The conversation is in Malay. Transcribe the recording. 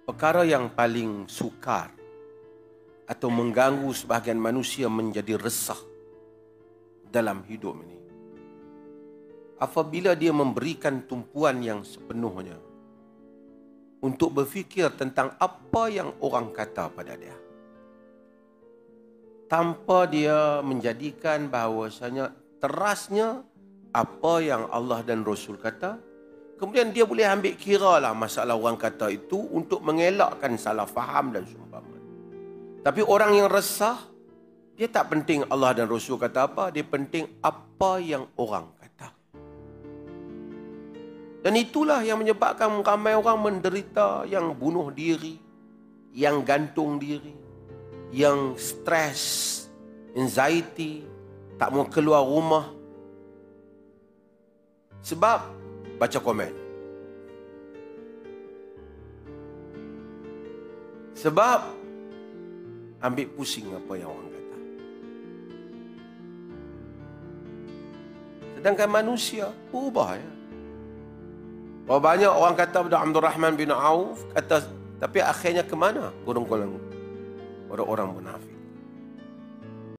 perkara yang paling sukar atau mengganggu sebahagian manusia menjadi resah dalam hidup ini, apabila dia memberikan tumpuan yang sepenuhnya untuk berfikir tentang apa yang orang kata pada dia, tanpa dia menjadikan bahawasanya terasnya apa yang Allah dan Rasul kata. Kemudian dia boleh ambil kira lah masalah orang kata itu untuk mengelakkan salah faham dan seumpama. Tapi orang yang resah, dia tak penting Allah dan Rasul kata apa, dia penting apa yang orang kata. Dan itulah yang menyebabkan ramai orang menderita, yang bunuh diri, yang gantung diri, yang stres, anxiety, tak mau keluar rumah. Sebab baca komen. Sebab ambil pusing apa yang orang kata. Sedangkan manusia berubah ya. Berapa banyak orang kata pada Abdul Rahman bin Auf, kata, tapi akhirnya ke mana? Orang-orang munafik.